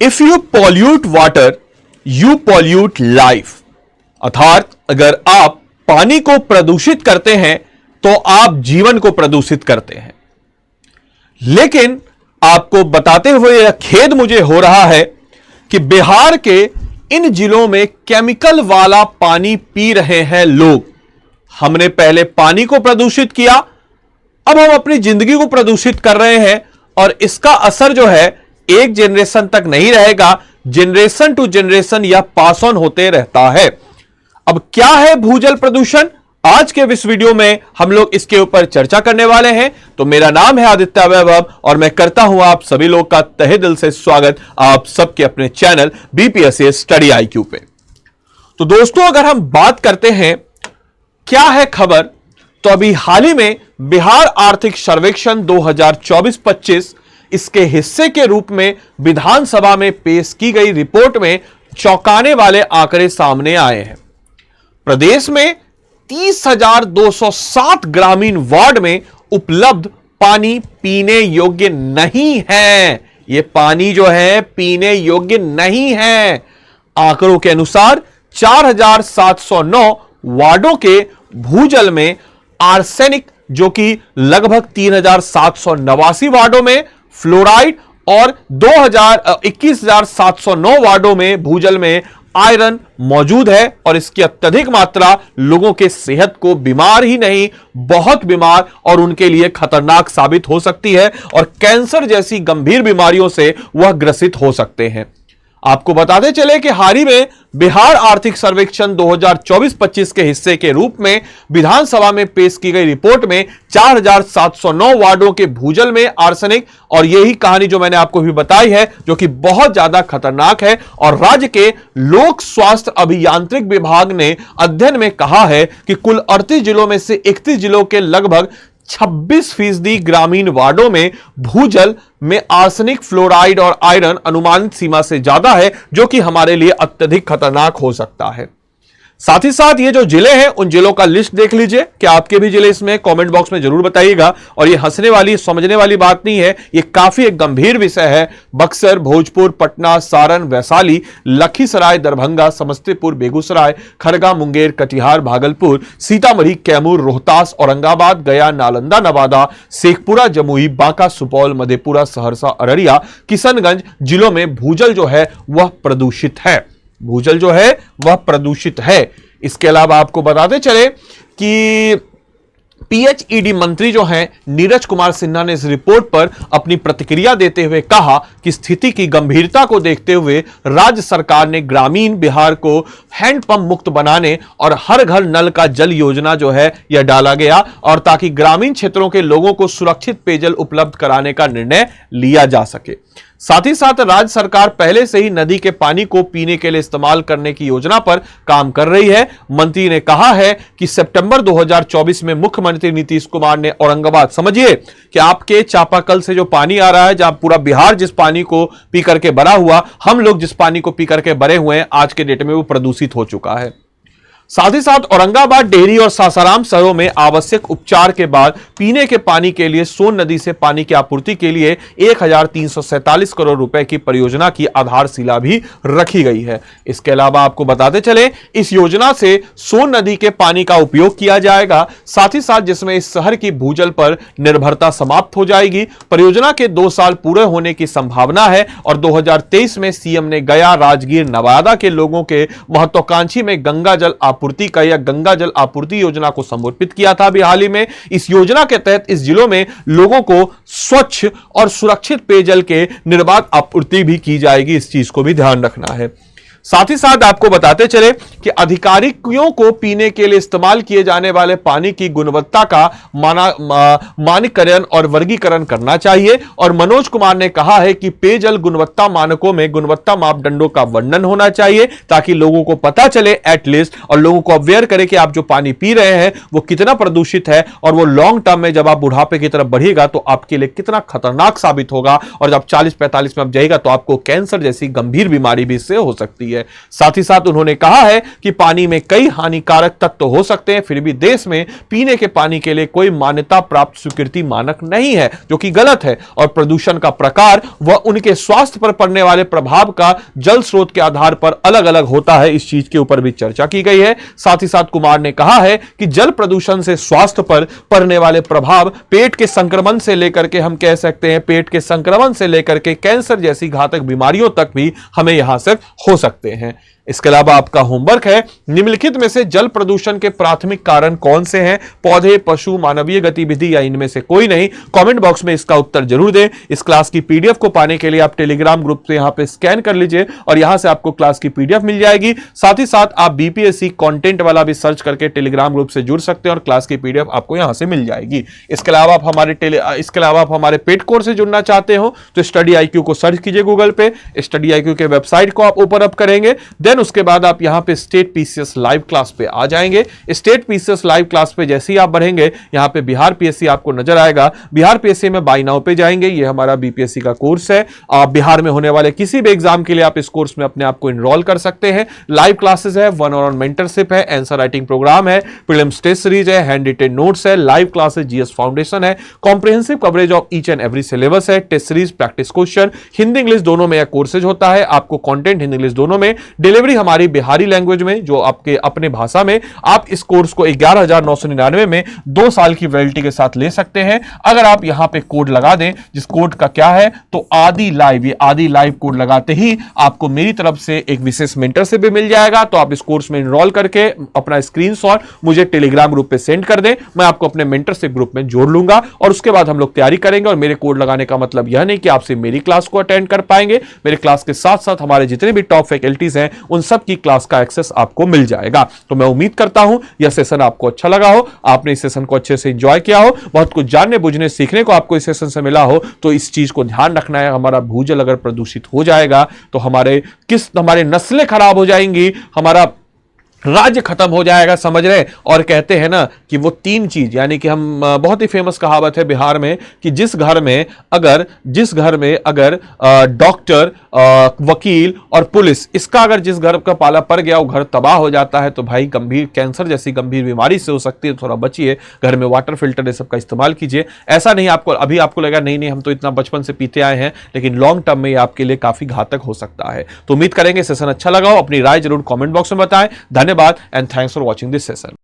If you pollute water you pollute life, अर्थात अगर आप पानी को प्रदूषित करते हैं तो आप जीवन को प्रदूषित करते हैं। लेकिन आपको बताते हुए यह खेद मुझे हो रहा है कि बिहार के इन जिलों में केमिकल वाला पानी पी रहे हैं लोग। हमने पहले पानी को प्रदूषित किया, अब हम अपनी जिंदगी को प्रदूषित कर रहे हैं और इसका असर जो है एक जनरेशन तक नहीं रहेगा, जनरेशन टू जनरेशन यह पास ऑन होते रहता है। अब क्या है भूजल प्रदूषण? आज के इस वीडियो में हम लोग इसके ऊपर चर्चा करने वाले हैं। तो मेरा नाम है आदित्य वैभव और मैं करता हूं आप सभी लोग का तहे दिल से स्वागत आप सबके अपने चैनल बीपीएससी स्टडी आईक्यू पे। तो दोस्तों, अगर हम बात करते हैं क्या है खबर, तो अभी हाल ही में बिहार आर्थिक सर्वेक्षण 2024-25 इसके हिस्से के रूप में विधानसभा में पेश की गई रिपोर्ट में चौंकाने वाले आंकड़े सामने आए हैं। प्रदेश में 30,207 ग्रामीण वार्ड में उपलब्ध पानी पीने योग्य नहीं है। यह पानी जो है पीने योग्य नहीं है। आंकड़ों के अनुसार 4,709 वार्डों के भूजल में आर्सेनिक, जो कि लगभग 3,789 वार्डों में फ्लोराइड और 21,709 वार्डों में भूजल में आयरन मौजूद है और इसकी अत्यधिक मात्रा लोगों के सेहत को बीमार ही नहीं, बहुत बीमार और उनके लिए खतरनाक साबित हो सकती है और कैंसर जैसी गंभीर बीमारियों से वह ग्रसित हो सकते हैं। आपको बताते चले कि हाल ही में बिहार आर्थिक सर्वेक्षण 2024-25 के हिस्से के रूप में विधानसभा में पेश की गई रिपोर्ट में 4,709 वार्डों के भूजल में आर्सेनिक, और यही कहानी जो मैंने आपको भी बताई है जो कि बहुत ज्यादा खतरनाक है। और राज्य के लोक स्वास्थ्य अभियांत्रिक विभाग ने अध्ययन में कहा है कि कुल 38 जिलों में से 31 जिलों के लगभग 26% ग्रामीण वार्डों में भूजल में आर्सेनिक, फ्लोराइड और आयरन अनुमानित सीमा से ज्यादा है, जो कि हमारे लिए अत्यधिक खतरनाक हो सकता है। साथ ही साथ ये जो जिले हैं उन जिलों का लिस्ट देख लीजिए कि आपके भी जिले इसमें कमेंट बॉक्स में जरूर बताइएगा। और ये हंसने वाली समझने वाली बात नहीं है, ये काफी एक गंभीर विषय है। बक्सर, भोजपुर, पटना, सारण, वैशाली, लखीसराय, दरभंगा, समस्तीपुर, बेगूसराय, खरगा, मुंगेर, कटिहार, भागलपुर, सीतामढ़ी, कैमूर, रोहतास, औरंगाबाद, गया, नालंदा, नवादा, शेखपुरा, जमुई, बांका, सुपौल, मधेपुरा, सहरसा, अररिया, किशनगंज जिलों में भूजल जो है वह प्रदूषित है। भूजल जो है वह प्रदूषित है। इसके अलावा आपको बताते चले कि पीएचईडी मंत्री जो हैं नीरज कुमार सिन्हा ने इस रिपोर्ट पर अपनी प्रतिक्रिया देते हुए कहा कि स्थिति की गंभीरता को देखते हुए राज्य सरकार ने ग्रामीण बिहार को हैंडपंप मुक्त बनाने और हर घर नल का जल योजना जो है यह डाला गया, और ताकि ग्रामीण क्षेत्रों के लोगों को सुरक्षित पेयजल उपलब्ध कराने का निर्णय लिया जा सके। साथ ही साथ राज्य सरकार पहले से ही नदी के पानी को पीने के लिए इस्तेमाल करने की योजना पर काम कर रही है। मंत्री ने कहा है कि सितंबर 2024 में मुख्यमंत्री नीतीश कुमार ने औरंगाबाद, समझिए कि आपके चापाकल से जो पानी आ रहा है, जहां पूरा बिहार जिस पानी को पी करके भरा हुआ, हम लोग जिस पानी को पी करके भरे हुए हैं, आज के डेट में वो प्रदूषित हो चुका है। साथ ही साथ औरंगाबाद, डेहरी और सासाराम शहरों में आवश्यक उपचार के बाद पीने के पानी के लिए सोन नदी से पानी की आपूर्ति के लिए 1,347 करोड़ रुपए की परियोजना की आधारशिला भी रखी गई है। इसके अलावा आपको बताते चले इस योजना से सोन नदी के पानी का उपयोग किया जाएगा, साथ ही साथ जिसमें इस शहर की भूजल पर निर्भरता समाप्त हो जाएगी। परियोजना के 2 साल पूरे होने की संभावना है और 2023 में सीएम ने गया, राजगीर, नवादा के लोगों के महत्वाकांक्षी में गंगा जल आपूर्ति का या गंगा जल आपूर्ति योजना को समर्पित किया था अभी हाल ही में। इस योजना के तहत इस जिलों में लोगों को स्वच्छ और सुरक्षित पेयजल के निर्बाध आपूर्ति भी की जाएगी। इस चीज को भी ध्यान रखना है। साथ ही साथ आपको बताते चले कि अधिकारियों को पीने के लिए इस्तेमाल किए जाने वाले पानी की गुणवत्ता का मानकीकरण और वर्गीकरण करना चाहिए। और मनोज कुमार ने कहा है कि पेयजल गुणवत्ता मानकों में गुणवत्ता मापदंडों का वर्णन होना चाहिए, ताकि लोगों को पता चले एटलीस्ट, और लोगों को अवेयर करे कि आप जो पानी पी रहे हैं वो कितना प्रदूषित है, और वो लॉन्ग टर्म में जब आप बुढ़ापे की तरफ बढ़िएगा तो आपके लिए कितना खतरनाक साबित होगा, और जब 40-45 में आप जाएगा तो आपको कैंसर जैसी गंभीर बीमारी भी इससे हो सकती है। है। साथ ही साथ उन्होंने कहा है कि पानी में कई हानिकारक तत्व हो सकते हैं, फिर भी देश में पीने के पानी के लिए कोई मान्यता प्राप्त स्वीकृति मानक नहीं है, जो कि गलत है। और प्रदूषण का प्रकार व उनके स्वास्थ्य पर पड़ने वाले प्रभाव का जल स्रोत के आधार पर अलग अलग होता है। इस चीज के ऊपर भी चर्चा की गई है। साथ ही साथ कुमार ने कहा है कि जल प्रदूषण से स्वास्थ्य पर पड़ने वाले प्रभाव पेट के संक्रमण से लेकर के, हम कह सकते हैं पेट के संक्रमण से लेकर के कैंसर जैसी घातक बीमारियों तक भी हमें यहां से हो सकते हैं। इसके अलावा आपका होमवर्क है, निम्नलिखित में से जल प्रदूषण के प्राथमिक कारण कौन से हैं? पौधे, पशु, मानवीय गतिविधि या इनमें से कोई नहीं? कमेंट बॉक्स में इसका उत्तर जरूर दें। इस क्लास की पीडीएफ को पाने के लिए आप टेलीग्राम ग्रुप से यहां पे स्कैन कर लीजिए और यहां से आपको क्लास की पीडीएफ मिल जाएगी। साथ ही साथ आप बीपीएससी कंटेंट वाला भी सर्च करके टेलीग्राम ग्रुप से जुड़ सकते हैं और क्लास की पीडीएफ आपको यहां से मिल जाएगी। इसके अलावा आप हमारे पेड कोर्स से जुड़ना चाहते हो तो स्टडी आईक्यू को सर्च कीजिए गूगल पे। स्टडी आईक्यू के वेबसाइट को आप ओपन अप करेंगे, उसके बाद आप यहां पे स्टेट पीसीएस लाइव क्लास पे आ जाएंगे। स्टेट पीसीएस लाइव क्लास पे जैसे ही आप बढ़ेंगे, यहां पे बिहार पीएससी आपको नजर आएगा। बिहार पीएससी में बाय नाउ पे जाएंगे, ये हमारा बीपीएससी का कोर्स है। आप बिहार में होने वाले किसी भी एग्जाम के लिए आप इस कोर्स में अपने आप को इनरोल कर सकते हैं। लाइव क्लासेस है, 1-on-1 मेंटरशिप है, आंसर राइटिंग प्रोग्राम है, प्रीलिम्स टेस्ट सीरीज है, हैंड रिटेन नोट्स है, लाइव क्लासेस, जीएस फाउंडेशन है, comprehensive coverage of each and every syllabus है, test series, practice question, Hindi English दोनों में यह कोर्सेज होता है। आपको कंटेंट हिंदी इंग्लिश दोनों में, डिलीवरी हमारी बिहारी लैंग्वेज में, जो आपके अपने भाषा में। आप इस कोर्स को 11,999 में 2 साल की वैलिडिटी के साथ ले सकते हैं। अगर आप यहां पे कोड लगा दें, जिस कोड का क्या है तो आदि लाइव, ये आदि लाइव कोड लगाते ही आपको मेरी तरफ से एक विशेष मेंटरशिप भी मिल जाएगा। तो आप इस कोर्स में एनरोल करके अपना स्क्रीनशॉट मुझे टेलीग्राम ग्रुप पे सेंड कर दें, मैं आपको अपने मेंटरशिप ग्रुप में जोड़ लूंगा और उसके बाद हम लोग तैयारी करेंगे। और मेरे कोड लगाने का मतलब यह नहीं कि आपसे मेरी क्लास को अटेंड कर पाएंगे, मेरे क्लास के साथ साथ हमारे जितने भी टॉप फैकल्टीज हैं उन सब की क्लास का एक्सेस आपको मिल जाएगा। तो मैं उम्मीद करता हूं यह सेशन आपको अच्छा लगा हो, आपने इस सेशन को अच्छे से एंजॉय किया हो, बहुत कुछ जानने बुझने सीखने को आपको इस सेशन से मिला हो। तो इस चीज को ध्यान रखना है, हमारा भूजल अगर प्रदूषित हो जाएगा तो हमारे नस्लें खराब हो जाएंगी, हमारा राज्य खत्म हो जाएगा, समझ रहे। और कहते हैं ना कि वो 3 चीज, यानी कि हम बहुत ही फेमस कहावत है बिहार में कि जिस घर में अगर डॉक्टर, वकील और पुलिस, इसका अगर जिस घर का पाला पड़ गया वो घर तबाह हो जाता है। तो भाई गंभीर कैंसर जैसी गंभीर बीमारी से हो सकती है, थोड़ा बचिए, घर में वाटर फिल्टर ये सब का इस्तेमाल कीजिए। ऐसा नहीं आपको लगा नहीं हम तो इतना बचपन से पीते आए हैं, लेकिन लॉन्ग टर्म में ये आपके लिए काफी घातक हो सकता है। तो उम्मीद करेंगे सेशन अच्छा लगा हो, अपनी राय जरूर कॉमेंट बॉक्स में बताएं। धन्यवाद and thanks for watching this session.